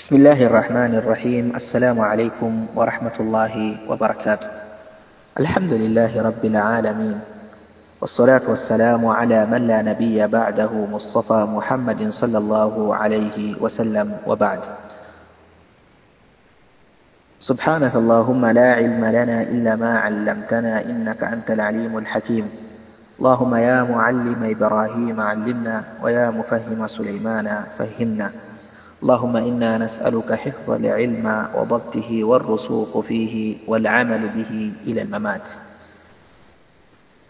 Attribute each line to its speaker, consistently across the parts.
Speaker 1: بسم الله الرحمن الرحيم. السلام عليكم ورحمة الله وبركاته. الحمد لله رب العالمين، والصلاة والسلام على من لا نبي بعده مصطفى محمد صلى الله عليه وسلم، وبعد. سبحانك اللهم لا علم لنا إلا ما علمتنا إنك أنت العليم الحكيم. اللهم يا معلم إبراهيم علمنا، ويا مفهم سليمان فهمنا. اللهم إنا نسألك حفظ العلم وضبطه والرسوخ فيه والعمل به إلى الممات.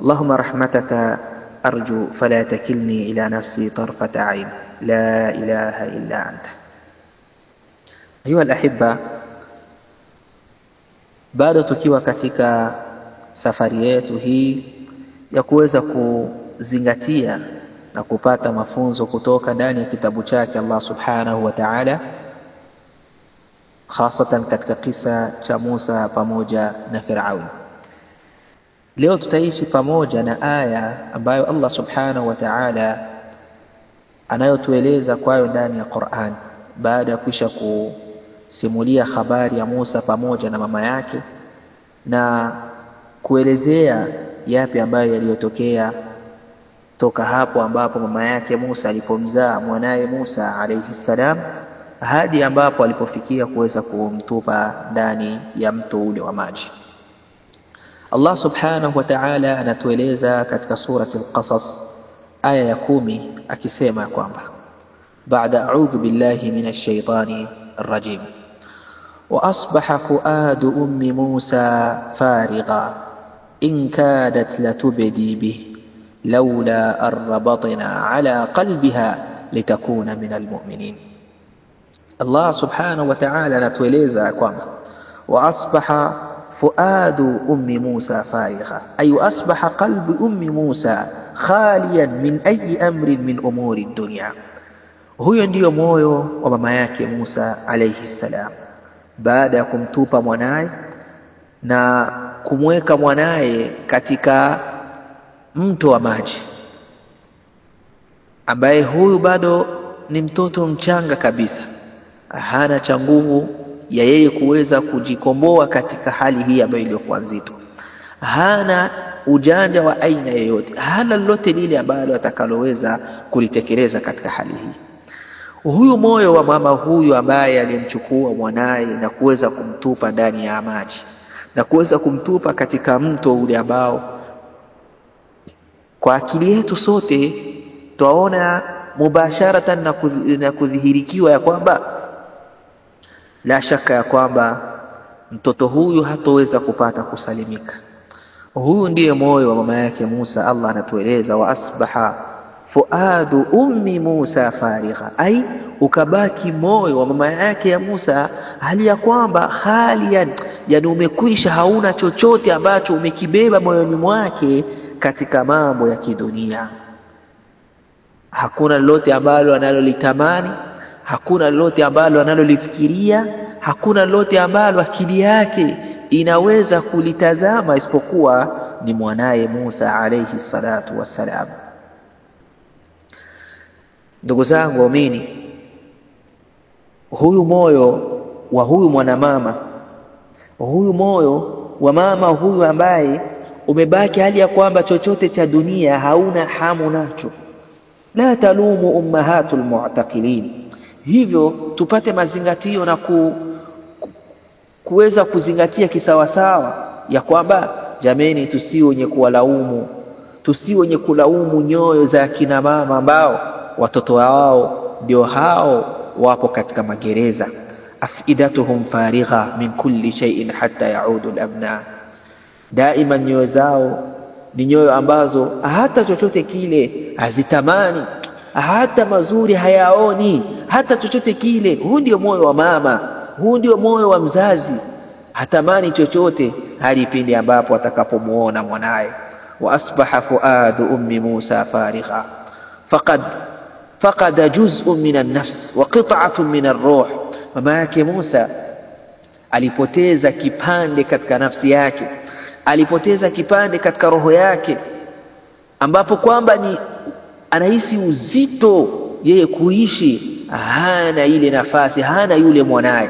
Speaker 1: اللهم رحمتك أرجو فلا تكلني إلى نفسي طرفة عين، لا إله إلا أنت. أيها الأحبة، bado tukiwa katika safari yetu hii ya kuweza kuzingatia na kupata mafunzo kutoka ndani ya kitabu chake Allah subhanahu wa ta'ala, hasatan katika kisa cha Musa pamoja na Firaun. Leo tutaishi pamoja na aya ambayo Allah subhanahu wa ta'ala anayotueleza kwayo ndani ya Qur'an, baada ya kisha kusimulia habari ya Musa pamoja na mama yake na kuelezea yapi ambayo yaliyotokea toka hapo ambapo mama yake Musa alipomzaa mwanaye Musa alayhi salam, hadi ambapo alipofikia kuweza kumtupa ndani ya mto ule wa maji. Allah subhanahu wa ta'ala anatueleza katika surati al-Qasas aya ya 10 akisema kwamba baada a'udhu billahi minash shaitani rrajim, wa asbaha fuadu ummi Musa farigha in kadat latubdi bihi لولا أن ربطنا على قلبها لتكون من المؤمنين. الله سبحانه وتعالى نتوليزا كما وأصبح فؤاد أم موسى فارغا، أي أصبح قلب أم موسى خاليا من أي أمر من أمور الدنيا. huyo ndio moyo wa mama yake Musa alayhi salam, baada ya kumtupa mwanaye na kumweka mwanaye katika mto wa maji, ambaye huyu bado ni mtoto mchanga kabisa, hana cha nguvu ya yeye kuweza kujikomboa katika hali hii ambayo iliyokuwa nzito, hana ujanja wa aina yoyote, hana lolote lile ambalo atakaloweza kulitekeleza katika hali hii. Huyu moyo wa mama huyu ambaye alimchukua mwanaye na kuweza kumtupa ndani ya maji na kuweza kumtupa katika mto ule ambao kwa akili yetu sote twaona mubasharatan na kudhihirikiwa ya kwamba la shaka ya kwamba mtoto huyu hatoweza kupata kusalimika. Huyu ndiye moyo wa mama yake Musa. Allah anatueleza wa asbaha fuadu ummi Musa farigha, ai ukabaki moyo wa mama yake ya Musa hali ya kwamba halian, yani umekwisha, hauna chochote ambacho umekibeba moyoni mwake katika mambo ya kidunia. Hakuna lolote ambalo analolitamani, hakuna lolote ambalo analolifikiria, hakuna lolote ambalo akili yake inaweza kulitazama isipokuwa ni mwanaye Musa alayhi salatu wassalam. Ndugu zangu waumini, huyu moyo wa huyu mwanamama, huyu moyo wa mama huyu ambaye umebaki hali ya kwamba chochote cha dunia hauna hamu nacho, la talumu ummahatul mu'taqilin. Hivyo tupate mazingatio na kuweza kuzingatia kisawasawa ya kwamba jameni, tusiwe wenye kuwalaumu, tusiwe wenye kulaumu nyoyo za kina mama ambao watoto wao ndio hao wapo katika magereza. Afidatuhum farigha min kulli shay'in hatta yaudu al-abna, daima nyoyo zao ni nyoyo ambazo hata chochote kile hazitamani, hata mazuri hayaoni, hata chochote kile. Huu ndio moyo wa mama, huu ndio moyo wa mzazi, hatamani chochote hadi pindi ambapo atakapomuona mwanaye. Wa asbaha fuadu ummi Musa farigha faqada juz'un min an-nafs wa qit'atun min ar-ruh. Mama yake Musa alipoteza kipande katika nafsi yake, alipoteza kipande katika roho yake, ambapo kwamba ni anahisi uzito yeye kuishi hana ile nafasi, hana yule mwanaye.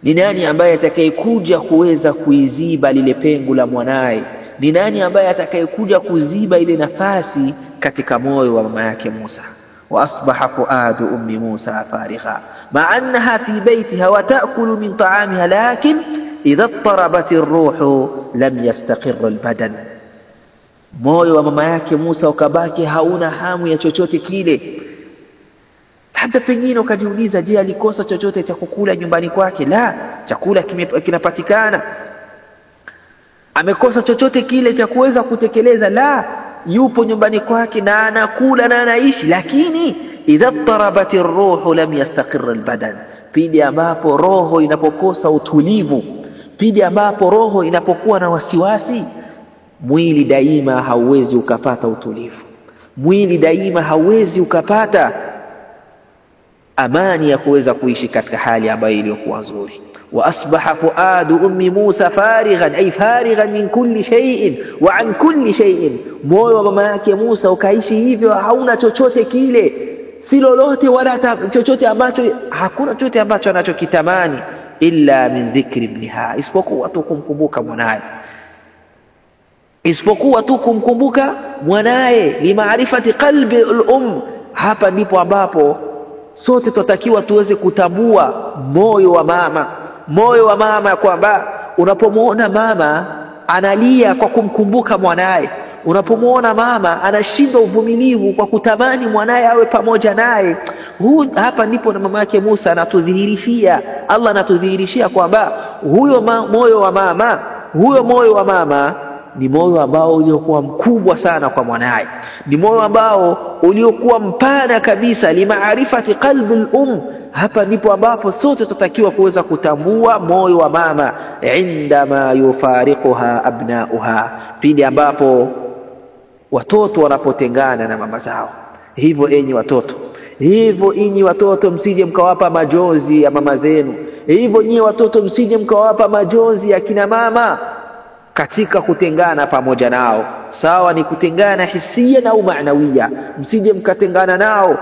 Speaker 1: Ni nani ambaye atakayekuja kuweza kuiziba lile pengo la mwanaye? Ni nani ambaye atakayekuja kuziba ile nafasi katika moyo wa mama yake Musa? Wa asbaha fuadu ummi Musa farigha ma annaha fi baytiha wa ta'kulu min ta'amiha lakin idha ittarabat ar-ruhu lam yastaqir al-badan. Moyo wa mama yake Musa ukabaki hauna hamu ya chochote kile. Hata pengine ukajiuliza, je, alikosa chochote cha kukula nyumbani kwake? La, chakula kinapatikana. Amekosa chochote kile cha kuweza kutekeleza? La, yupo nyumbani kwake na anakula na anaishi. Lakini idha tarabati ruhu lam yastaqir albadan, pindi ambapo roho inapokosa utulivu, pindi ambapo roho inapokuwa na wasiwasi, mwili daima hauwezi ukapata utulivu, mwili daima hauwezi ukapata amani ya kuweza kuishi katika hali ambayo iliyokuwa nzuri. Wa asbaha fuadu ummi Musa farighan, ay farighan min kulli shay'in wa an kulli shay'in. Moyo wa mama yake Musa ukaishi hivyo, hauna chochote kile, si lolote wala chochote ambacho, hakuna chochote ambacho anachokitamani illa min dhikri ibniha, isipokuwa tu kumkumbuka mwanaye, isipokuwa tu kumkumbuka mwanaye. Limaarifati qalbi al-um, hapa ndipo ambapo sote tunatakiwa tuweze kutambua moyo wa mama. Moyo wa mama kwamba unapomwona mama analia kwa kumkumbuka mwanaye, unapomwona mama anashindwa uvumilivu kwa kutamani mwanaye awe pamoja naye, hapa ndipo na mama yake Musa anatudhihirishia, Allah anatudhihirishia kwamba huyo moyo wa mama, huyo moyo wa mama ni moyo ambao uliokuwa mkubwa sana kwa mwanaye, ni moyo ambao uliokuwa mpana kabisa. Limaarifati qalbi al-um, hapa ndipo ambapo sote tutakiwa kuweza kutambua moyo wa mama. Indama yufariquha abnauha, pindi ambapo watoto wanapotengana na mama zao. Hivyo enyi watoto, hivyo enyi watoto, msije mkawapa majonzi ya mama zenu. Hivyo nyie watoto, msije mkawapa majonzi ya kina mama katika kutengana pamoja nao. Sawa ni kutengana hisia na maanawia, msije mkatengana nao.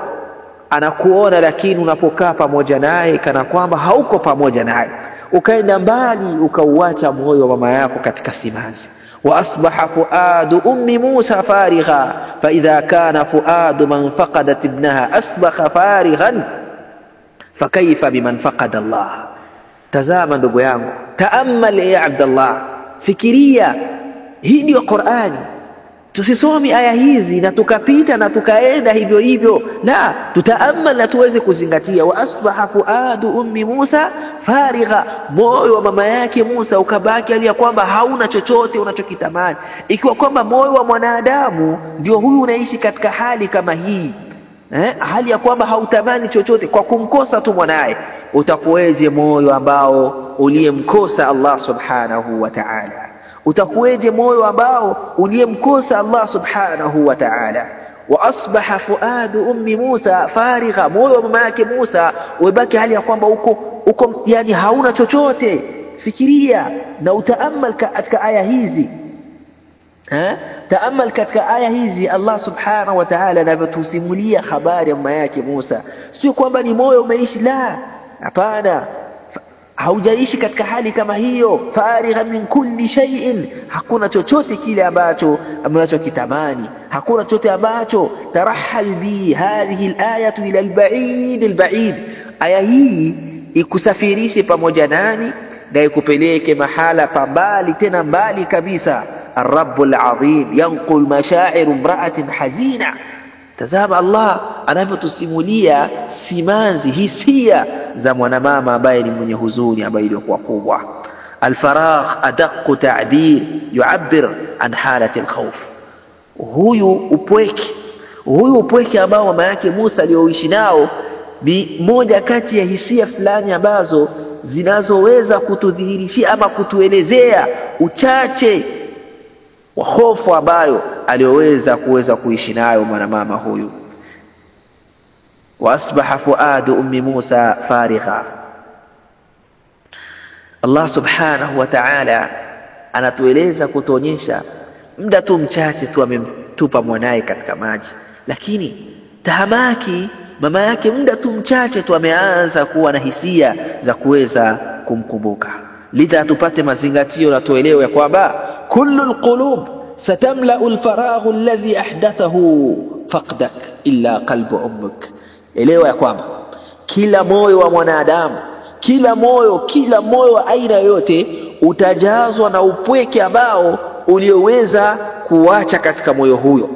Speaker 1: Anakuona lakini unapokaa pamoja naye kana kwamba hauko pamoja naye, ukaenda mbali ukauacha moyo wa mama yako katika simanzi. Wa asbaha fuadu ummi Musa farigha fa idha kana fuadu man faqadat ibnaha asbaha farighan fa kayfa biman faqada Allah. Tazama ndugu yangu, taamal ya Abdullah, fikiria. Hii ndio Qur'ani. Tusisomi aya hizi na tukapita na tukaenda hivyo hivyo, la, tutaamal na tuweze kuzingatia. Wa asbaha fuadu ummi Musa farigha, moyo wa mama yake Musa ukabaki hali ya kwamba hauna chochote unachokitamani. Ikiwa kwamba moyo wa mwanadamu ndio huyu unaishi katika hali kama hii, hali ya kwamba hautamani chochote kwa kumkosa tu mwanaye, utakuweje moyo ambao uliyemkosa Allah subhanahu wa ta'ala? Utakuweje moyo ambao uliyemkosa Allah subhanahu wa ta'ala? Wa asbaha fuadu ummi Musa farigha, moyo wa mama yake Musa ubaki hali ya kwamba uko yani hauna chochote. Fikiria na utaamal katika aya hizi, taamal katika aya hizi. Allah subhanahu wa ta'ala anavyotusimulia habari ya mama yake Musa, sio kwamba ni moyo umeishi, la, hapana, haujaishi katika hali kama hiyo. Farigha min kulli shay'in, hakuna chochote kile ambacho mnachokitamani, hakuna chochote ambacho. Tarahal bi hadhihi al-ayatu ila al-ba'id al-ba'id, aya hii ikusafirishe pamoja nani na ikupeleke mahala pambali, tena mbali kabisa. Ar-Rabbul Azim yanqul mashaa'ir imra'atin hazina. Tazama Allah anavyotusimulia simanzi, hisia za mwanamama ambaye ni mwenye huzuni, ambaye iliyokuwa kubwa. Al-faragh adaqu ta'bir yu'abbir an halati al-khawf. Huyu upweke ambao mama yake Musa alioishi nao ni moja kati ya hisia fulani ambazo zinazoweza kutudhihirishia ama kutuelezea uchache wa hofu ambayo alioweza kuishi nayo mwanamama huyu. Wa asbaha fuadu ummi Musa farigha. Allah subhanahu wa ta'ala anatueleza kutuonyesha muda tu mchache tu amemtupa mwanaye katika maji, lakini tahamaki mama yake muda tu mchache tu ameanza kuwa na hisia za kuweza kumkumbuka. Lidha tupate mazingatio na tuelewe ya kwamba kullu alqulub satamla'u alfaragh alladhi ahdathahu faqdak illa qalbu ummuk. Elewa ya kwamba kila moyo wa mwanadamu, kila moyo wa aina yote utajazwa na upweke ambao ulioweza kuacha katika moyo huyo.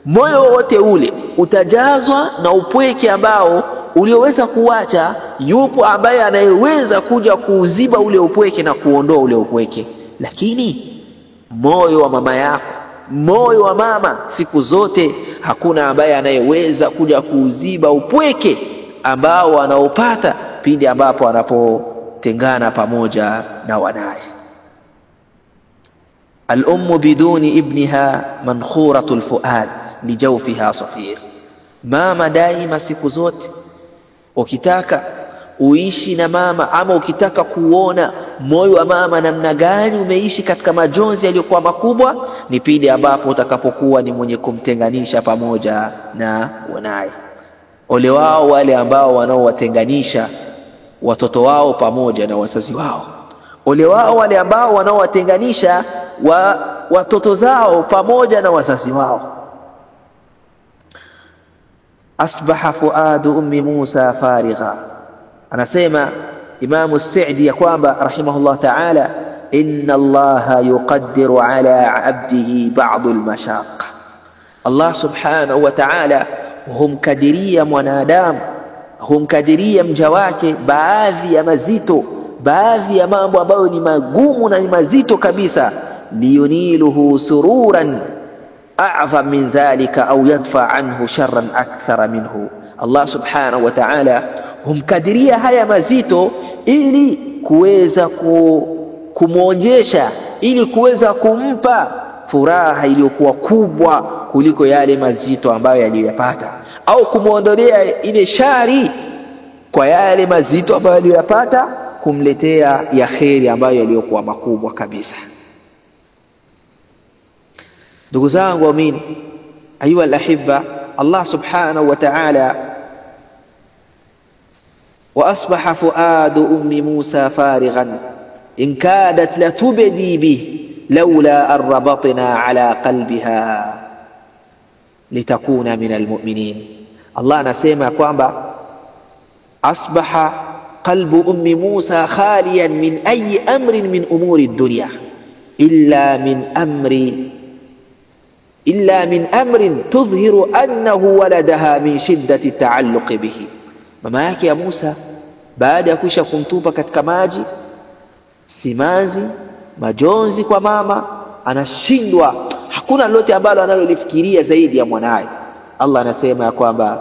Speaker 1: Moyo wote ule utajazwa na upweke ambao ulioweza kuacha. Yupo ambaye anayeweza kuja kuuziba ule upweke na kuondoa ule upweke, lakini moyo wa mama yako, moyo wa mama, siku zote hakuna ambaye anayeweza kuja kuuziba upweke ambao anaopata pindi ambapo anapotengana pamoja na wanaye. Al-ummu biduni ibniha mankhuratul fuad lijawfiha safir. Mama daima, siku zote ukitaka uishi na mama ama ukitaka kuona moyo wa mama namna gani umeishi katika majonzi yaliyokuwa makubwa, ni pindi ambapo utakapokuwa ni mwenye kumtenganisha pamoja na wanaye. Ole wao wale ambao wanaowatenganisha watoto wao pamoja na wazazi wao. Ole wao wale ambao wanaowatenganisha watoto zao pamoja na wazazi wao. Asbaha fuadu ummi Musa farigha. Anasema Imamu Sa'di ya kwamba rahimahullah ta'ala, inna Allaha yuqaddiru ala abdihi ba'du al-mashaq. Allah subhanahu wa ta'ala humkadiria mwanadamu, humkadiria mja wake baadhi ya mazito, baadhi ya mambo ambayo ni magumu na ni mazito kabisa, liyuniluhu sururan a'zam min dhalika au yadfa anhu sharran akthara minhu. Allah subhanahu wa ta'ala humkadiria haya mazito ili kuweza kumwonjesha, ili kuweza kumpa furaha iliyokuwa kubwa kuliko yale mazito ambayo aliyoyapata, au kumwondolea ile shari kwa yale mazito ambayo aliyoyapata, kumletea ya kheri ambayo yaliyokuwa makubwa kabisa. Ndugu zangu waamini, ayuha alahibba, Allah subhanahu wa ta'ala, wa asbaha fuadu ummi Musa farighan in kadat latubdi bih laula an rabatna ala qalbiha litakuna min almu'minin. Allah anasema kwamba asbaha qalbu ummi Musa khaliyan min ayi amrin min umuri dunya illa min amrin tudhhiru annahu waladaha min shiddati taalluqi bihi. Mama yake ya Musa baada ya kuisha kumtupa katika maji, simanzi, majonzi kwa mama, anashindwa, hakuna lolote ambalo analolifikiria zaidi ya mwanaye. Allah anasema ya kwamba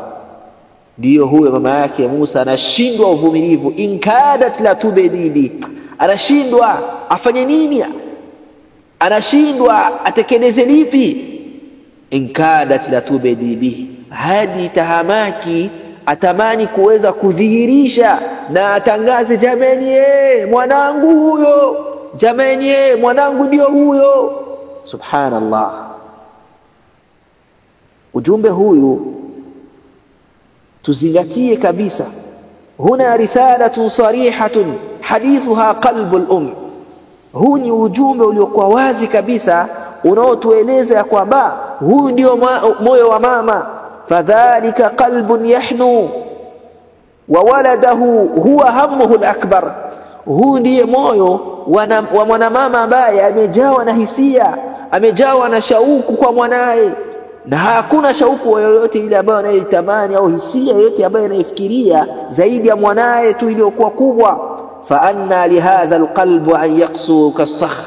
Speaker 1: ndiyo huyo mama yake ya Musa anashindwa uvumilivu, inkadat la tubdi bi, anashindwa afanye nini, anashindwa atekeleze lipi. Inkadat la tubdi bi, hadi tahamaki atamani kuweza kudhihirisha na atangaze, jameni mwanangu huyo, jameni mwanangu ndio huyo. Subhanallah. Ujumbe huyu tuzingatie kabisa. Huna risalatun sarihatun hadithuha qalbul huu ni ujumbe uliokuwa wazi kabisa unaotueleza ya kwamba huu ndio moyo wa mama. Fadhalika qalbun yahnu wa waladahu huwa hammuhu al-akbar. Huu ndiye moyo wa mwanamama ambaye amejawa na hisia, amejawa na shauku kwa mwanae, na hakuna shauku yoyote ile ambayo anaitamani au hisia yoyote ambayo anaifikiria zaidi ya mwanae tu iliyokuwa kubwa. Fa anna lihadha alqalbu an yaqsu kasakh,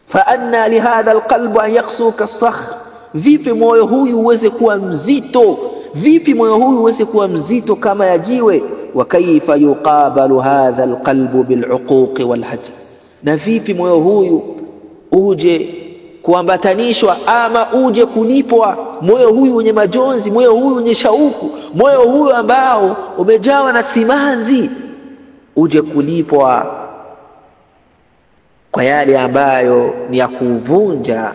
Speaker 1: fa anna lihadha alqalbu an yaqsu kasakh. Vipi moyo huyu uweze kuwa mzito, vipi moyo huyu uweze kuwa mzito kama ya jiwe? Wa kaifa yuqabalu hadha alqalbu biluquqi walhajr, na vipi moyo huyu uje kuambatanishwa ama uje kulipwa, moyo huyu wenye majonzi, moyo huyu wenye shauku, moyo huyu ambao umejawa na simanzi, uje kulipwa kwa yale ambayo ni ya kuvunja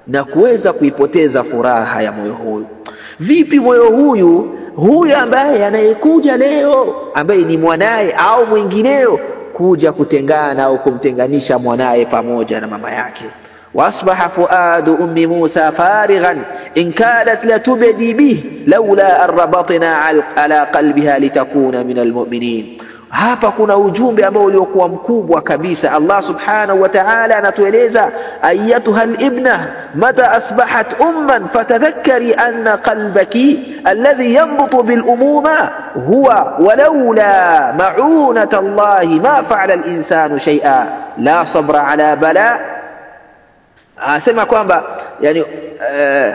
Speaker 1: na kuweza kuipoteza furaha ya moyo huyu. Vipi moyo huyu huyu ambaye anayekuja leo ambaye ni mwanaye au mwingineo kuja kutengana au kumtenganisha mwanaye pamoja na mama yake. واصبح فؤاد ام موسى فارغا ان كادت لتبدي به لولا ان ربطنا على قلبها لتكون من المؤمنين. Hapa kuna ujumbe ambao uliokuwa mkubwa kabisa. Allah subhanahu wa ta'ala anatueleza, ayatuha al-ibna mata asbahat umman fatadhakkari anna qalbaki alladhi yanbutu bil umuma huwa walaula ma'unata Allah ma fa'ala al-insanu shay'a la sabra ala bala. Asema kwamba yani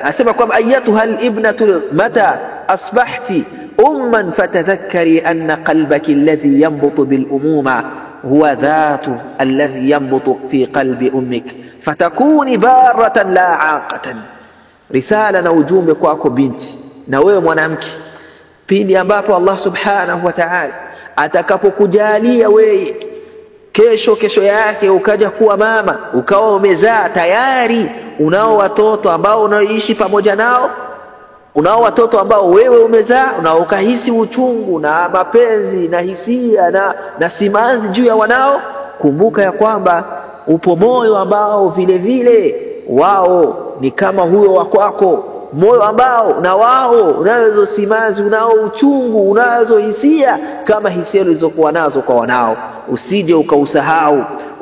Speaker 1: asema kwamba ayatuha al-ibnatu mata asbahti umman fatadhakkari anna qalbaki alladhi yanbutu bil umuma huwa dhatu alladhi yanbutu fi qalbi ummik fatakuni baratan la aqatan. Risala na ujumbe kwako binti na wewe mwanamke, pindi ambapo Allah subhanahu wa ta'ala atakapokujalia wewe kesho yake ukaja kuwa mama, ukawa umezaa tayari, unao watoto ambao unaoishi pamoja nao, unao watoto ambao wewe umezaa, ukahisi uchungu na mapenzi na hisia na simanzi juu ya wanao, kumbuka ya kwamba upo moyo ambao vile vile wao ni kama huyo wa kwako, moyo ambao na wao unazo simanzi, unao uchungu, unazo hisia kama hisia ulizokuwa nazo kwa wanao.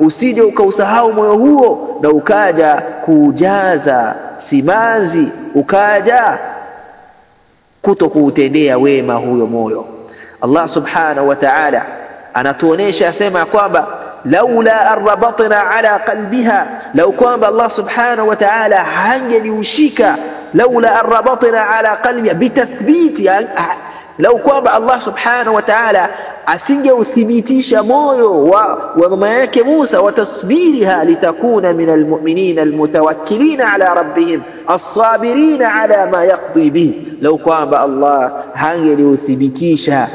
Speaker 1: Usije ukausahau moyo huo na ukaja kujaza simanzi, ukaja kutokuutendea wema huyo moyo. Allah subhanahu wa ta'ala anatuonesha, asema kwamba laula arbatna ala qalbiha, lau kwamba Allah subhanahu wa ta'ala hangeliushika, laula arbatna ala qalbiha bitathbiti, lau kwamba Allah subhanahu wa ta'ala asingeuthibitisha moyo wa mama yake Musa, wa tasbiriha litakuna min almu'minina almutawakkilina ala rabbihim as-sabirina ala ma yaqdi bihi. Lau kwamba Allah hangeliuthibitisha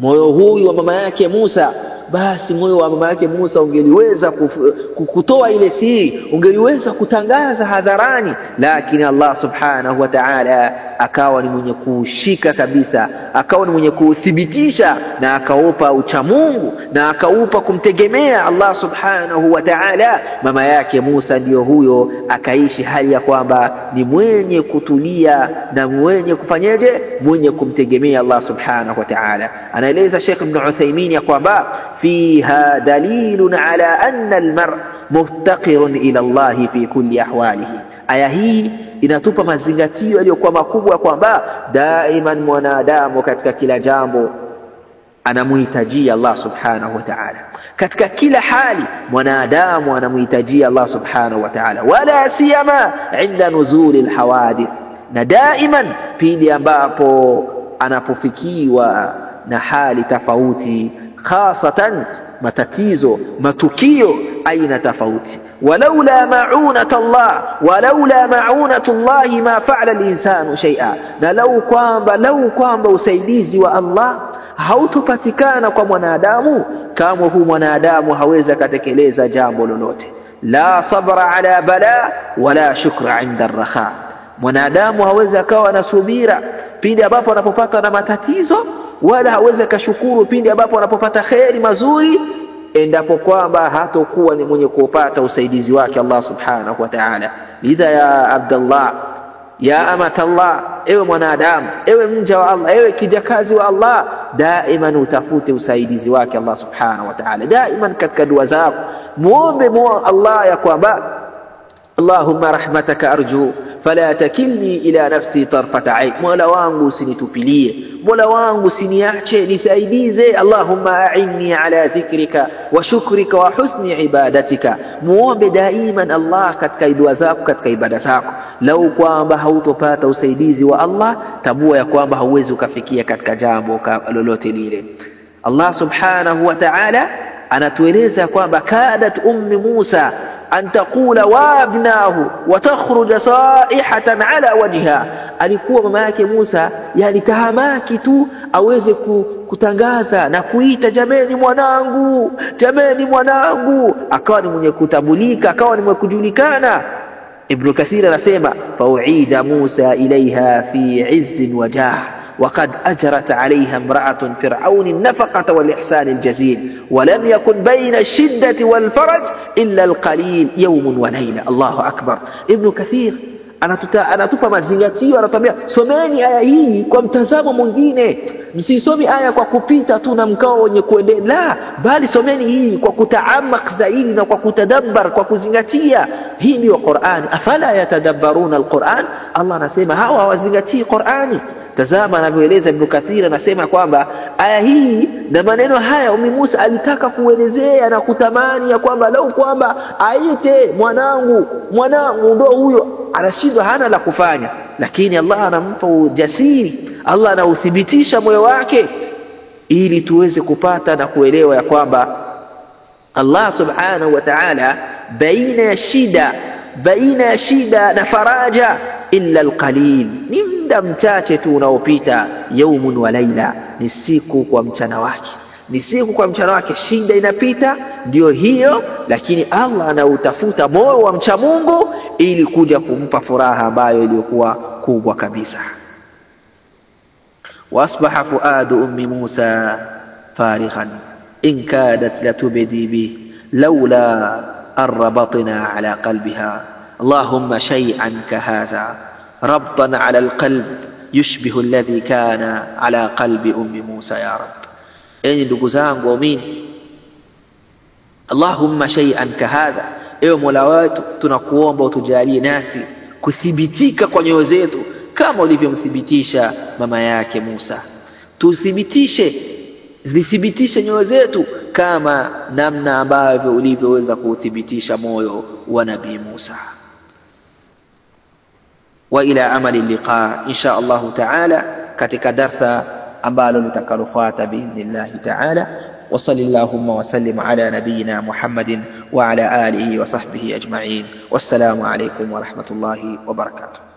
Speaker 1: moyo huyu wa mama yake Musa, basi moyo wa mama yake Musa ungeliweza kutoa ile siri, ungeliweza kutangaza hadharani, lakini Allah subhanahu wa ta'ala akawa ni mwenye kushika kabisa, akawa ni mwenye kuthibitisha, na akaupa uchamungu na akaupa kumtegemea Allah subhanahu wa ta'ala. Mama yake Musa ndiyo huyo akaishi hali ya kwamba ni mwenye kutulia na mwenye kufanyaje, mwenye kumtegemea Allah subhanahu wa ta'ala. Anaeleza Sheikh Ibn Uthaymeen ya kwamba fiha dalilun ala anna almar muftaqirun ila Allah fi kulli ahwalihi. Aya hii inatupa mazingatio yaliyokuwa makubwa kwamba daiman mwanadamu katika kila jambo anamuhitajia Allah subhanahu wa ta'ala. Katika kila hali mwanadamu anamuhitajia Allah subhanahu wa ta'ala, wala siyama inda nuzuli alhawadith, na daiman pindi ambapo anapofikiwa na hali tofauti, khasatan matatizo, matukio aina tofauti. walaula ma'unat Allah ma fa'ala al-insanu shay'a, na lau kwamba usaidizi wa Allah hautopatikana kwa mwanadamu, kama huyu mwanadamu hawezi kutekeleza jambo lolote. la sabra ala bala wala shukra inda ar-raha, mwanadamu hawezi akawa na subira pindi ambapo anapopata na matatizo, wala hawezi kashukuru pindi ambapo anapopata khairi mazuri, endapo kwamba hatakuwa ni mwenye kupata usaidizi wake Allah subhanahu wa ta'ala. Lidha ya Abdullah, ya amatallah, ewe mwanadamu, ewe mja wa Allah, ewe kijakazi wa Allah, daiman utafute usaidizi wake Allah subhanahu wa ta'ala. Daiman katika dua zako muombe Allah ya kwamba Allahumma rahmataka arju fala takilni ila nafsi tarfata ain, mola wangu usinitupilie, mola wangu usiniache, nisaidize. Allahumma a'inni ala dhikrika wa shukrika wa husni ibadatika. Muombe daiman Allah katika dua zako, katika ibada zako. Lau kwamba hautopata usaidizi wa Allah, tambua ya kwamba hauwezi ukafikia katika jambo lolote lile. Allah subhanahu wa ta'ala anatueleza kwamba kadat ummi Musa an taqula wa abnahu wa takhruja saihatan ala wajha, alikuwa mama yake Musa yalitahamaki tu aweze kutangaza na kuita jameni mwanangu, jameni mwanangu, akawa ni mwenye kutambulika, akawa ni mwenye kujulikana. Ibn Kathir anasema fauida Musa ilaiha fi izzin wa jah وقد أجرت عليها امرأة فرعون النفقة والإحسان الجزيل ولم يكن بين الشدة والفرج إلا القليل يوم وليلة. الله أكبر. ابن كثير anatupa mazingatio, anatuambia someni aya hii kwa mtazamo mwingine. Msisomi aya kwa kupita tu na mkao wenye kuendelea, bali someni hii kwa kutaamak zaidi na kwa kutadabbar, kwa kuzingatia. Hii ndio Qur'ani. Afala yatadabbaruna alquran, Allah anasema hawa hawazingatii Qur'ani. Tazama anavyoeleza Ibn Kathir, anasema kwamba aya hii na maneno haya Ummi Musa alitaka kuelezea na kutamani ya kwamba lau kwamba aite mwanangu ndio huyo, anashindwa, hana la kufanya, lakini Allah anampa ujasiri, Allah anauthibitisha moyo wake ili tuweze kupata na kuelewa ya kwamba Allah subhanahu wa ta'ala baina ya shida na faraja illa alqalil, ni muda mchache tu unaopita. Yaumun wa laila, ni siku kwa mchana wake, shida inapita, ndio hiyo, lakini Allah anautafuta moyo wa mcha Mungu ili kuja kumpa furaha ambayo iliyokuwa kubwa kabisa. Wasbaha fuadu ummi Musa farighan in kadat latubdi bih laula arbatna ala qalbiha اللهم شيئا كهذا ربطا على القلب يشبه الذي كان على قلب أم موسى يا رب. أين دقزان ومين اللهم شيئا كهذا، ewe Mola wetu tunakuomba utujalie nasi kuthibitika kwa nyoyo zetu kama ulivyomthibitisha mama yake Musa. Zithibitishe nyoyo zetu kama namna ambavyo ulivyoweza kuuthibitisha moyo wa Nabii Musa. وإلى أمل اللقاء إن شاء الله تعالى katika darsa ambalo litakalofuata باذن الله تعالى. وصل اللهم وسلم على نبينا محمد وعلى آله وصحبه أجمعين. والسلام عليكم ورحمة الله وبركاته.